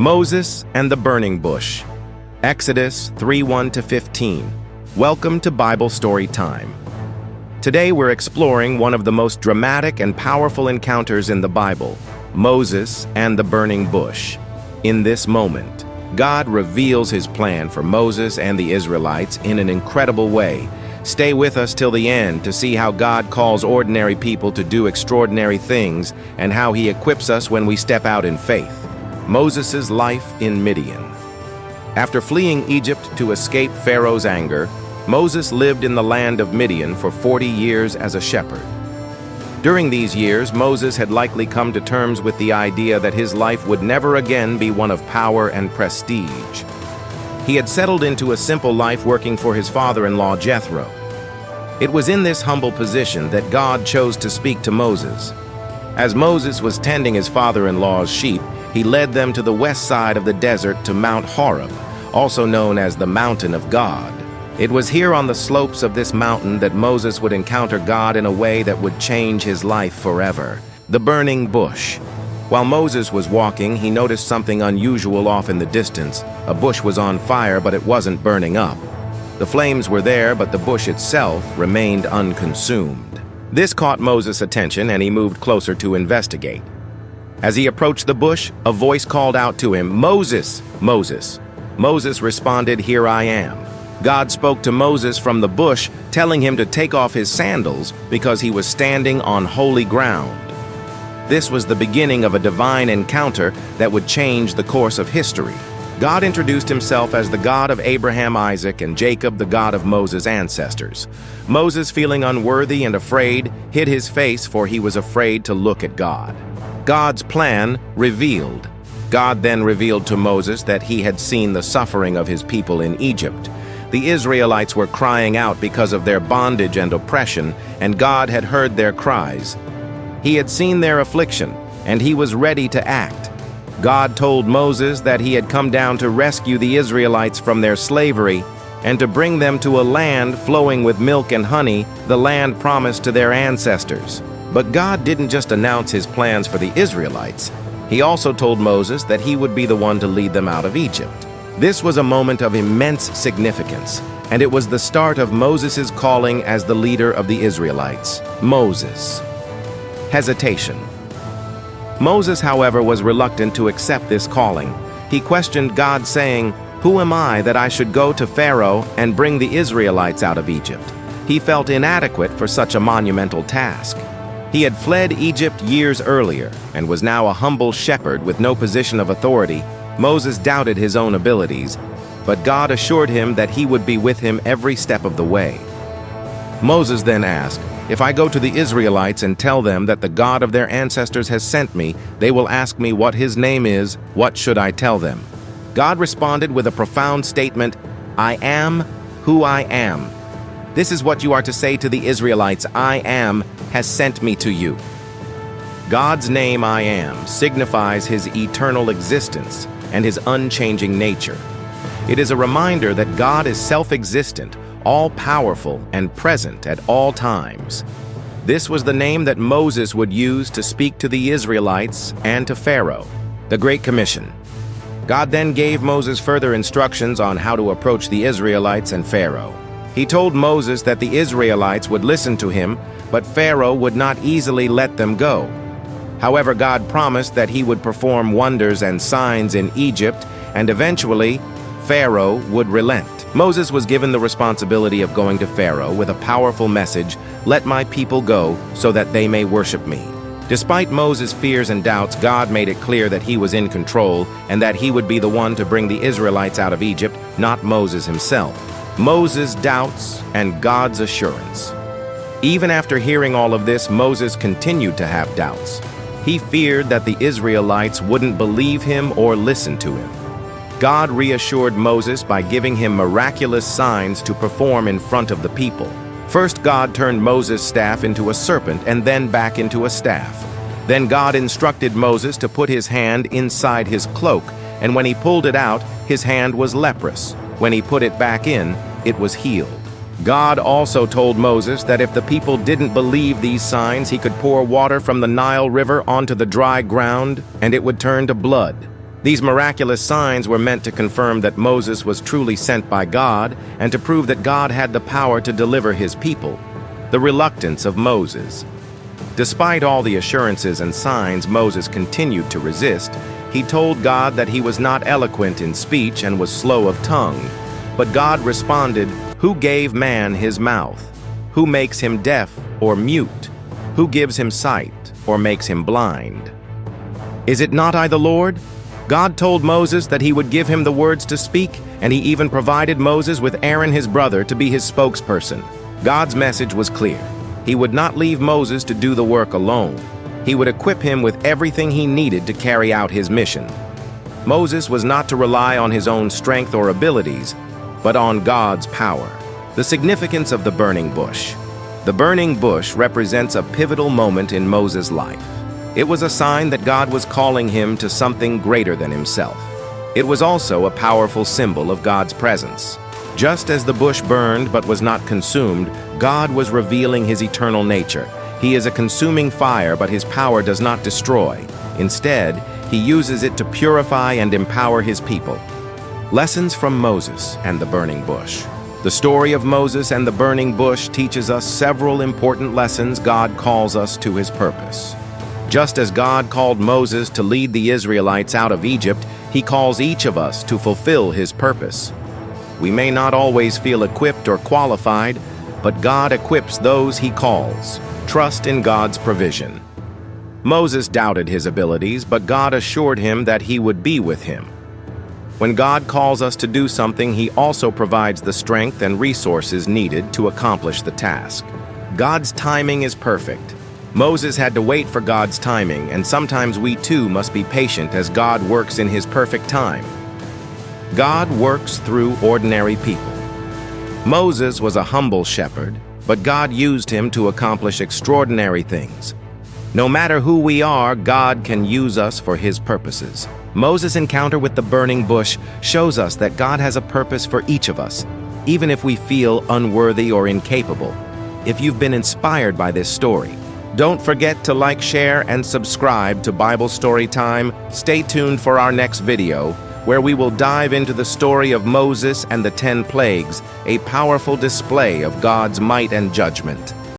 Moses and the burning bush. Exodus 3:1-15. Welcome to Bible Story Time. Today we're exploring one of the most dramatic and powerful encounters in the Bible, Moses and the burning bush. In this moment, God reveals his plan for Moses and the Israelites in an incredible way. Stay with us till the end to see how God calls ordinary people to do extraordinary things and how he equips us when we step out in faith. Moses' life in Midian. After fleeing Egypt to escape Pharaoh's anger, Moses lived in the land of Midian for 40 years as a shepherd. During these years, Moses had likely come to terms with the idea that his life would never again be one of power and prestige. He had settled into a simple life working for his father-in-law Jethro. It was in this humble position that God chose to speak to Moses. As Moses was tending his father-in-law's sheep, he led them to the west side of the desert to Mount Horeb, also known as the Mountain of God. It was here on the slopes of this mountain that Moses would encounter God in a way that would change his life forever. The burning bush. While Moses was walking, he noticed something unusual off in the distance. A bush was on fire, but it wasn't burning up. The flames were there, but the bush itself remained unconsumed. This caught Moses' attention, and he moved closer to investigate. As he approached the bush, a voice called out to him, "Moses, Moses." Moses responded, "Here I am." God spoke to Moses from the bush, telling him to take off his sandals because he was standing on holy ground. This was the beginning of a divine encounter that would change the course of history. God introduced himself as the God of Abraham, Isaac, and Jacob, the God of Moses' ancestors. Moses, feeling unworthy and afraid, hid his face, for he was afraid to look at God. God's plan revealed. God then revealed to Moses that he had seen the suffering of his people in Egypt. The Israelites were crying out because of their bondage and oppression, and God had heard their cries. He had seen their affliction, and he was ready to act. God told Moses that he had come down to rescue the Israelites from their slavery and to bring them to a land flowing with milk and honey, the land promised to their ancestors. But God didn't just announce his plans for the Israelites. He also told Moses that he would be the one to lead them out of Egypt. This was a moment of immense significance, and it was the start of Moses' calling as the leader of the Israelites. Moses. Hesitation. Moses, however, was reluctant to accept this calling. He questioned God, saying, "Who am I that I should go to Pharaoh and bring the Israelites out of Egypt?" He felt inadequate for such a monumental task. He had fled Egypt years earlier and was now a humble shepherd with no position of authority. Moses doubted his own abilities, but God assured him that he would be with him every step of the way. Moses then asked, "If I go to the Israelites and tell them that the God of their ancestors has sent me, they will ask me what his name is. What should I tell them?" God responded with a profound statement, "I am who I am." This is what you are to say to the Israelites, "I am has sent me to you." God's name, I am, signifies his eternal existence and his unchanging nature. It is a reminder that God is self-existent, all-powerful, and present at all times. This was the name that Moses would use to speak to the Israelites and to Pharaoh. The Great Commission. God then gave Moses further instructions on how to approach the Israelites and Pharaoh. He told Moses that the Israelites would listen to him, but Pharaoh would not easily let them go. However, God promised that he would perform wonders and signs in Egypt, and eventually, Pharaoh would relent. Moses was given the responsibility of going to Pharaoh with a powerful message, "Let my people go so that they may worship me." Despite Moses' fears and doubts, God made it clear that he was in control and that he would be the one to bring the Israelites out of Egypt, not Moses himself. Moses' doubts and God's assurance. Even after hearing all of this, Moses continued to have doubts. He feared that the Israelites wouldn't believe him or listen to him. God reassured Moses by giving him miraculous signs to perform in front of the people. First, God turned Moses' staff into a serpent and then back into a staff. Then God instructed Moses to put his hand inside his cloak, and when he pulled it out, his hand was leprous. When he put it back in, it was healed. God also told Moses that if the people didn't believe these signs, he could pour water from the Nile River onto the dry ground, and it would turn to blood. These miraculous signs were meant to confirm that Moses was truly sent by God and to prove that God had the power to deliver his people. The reluctance of Moses. Despite all the assurances and signs, Moses continued to resist. He told God that he was not eloquent in speech and was slow of tongue. But God responded, "Who gave man his mouth? Who makes him deaf or mute? Who gives him sight or makes him blind? Is it not I the Lord?" God told Moses that he would give him the words to speak, and he even provided Moses with Aaron his brother to be his spokesperson. God's message was clear. He would not leave Moses to do the work alone. He would equip him with everything he needed to carry out his mission. Moses was not to rely on his own strength or abilities, but on God's power. The significance of the burning bush. The burning bush represents a pivotal moment in Moses' life. It was a sign that God was calling him to something greater than himself. It was also a powerful symbol of God's presence. Just as the bush burned but was not consumed, God was revealing his eternal nature. He is a consuming fire, but his power does not destroy. Instead, he uses it to purify and empower his people. Lessons from Moses and the burning bush. The story of Moses and the burning bush teaches us several important lessons. God calls us to his purpose. Just as God called Moses to lead the Israelites out of Egypt, he calls each of us to fulfill his purpose. We may not always feel equipped or qualified, but God equips those he calls. Trust in God's provision. Moses doubted his abilities, but God assured him that he would be with him. When God calls us to do something, he also provides the strength and resources needed to accomplish the task. God's timing is perfect. Moses had to wait for God's timing, and sometimes we too must be patient as God works in his perfect time. God works through ordinary people. Moses was a humble shepherd, but God used him to accomplish extraordinary things. No matter who we are, God can use us for his purposes. Moses' encounter with the burning bush shows us that God has a purpose for each of us, even if we feel unworthy or incapable. If you've been inspired by this story, don't forget to like, share, and subscribe to Bible Story Time. Stay tuned for our next video, where we will dive into the story of Moses and the 10 plagues, a powerful display of God's might and judgment.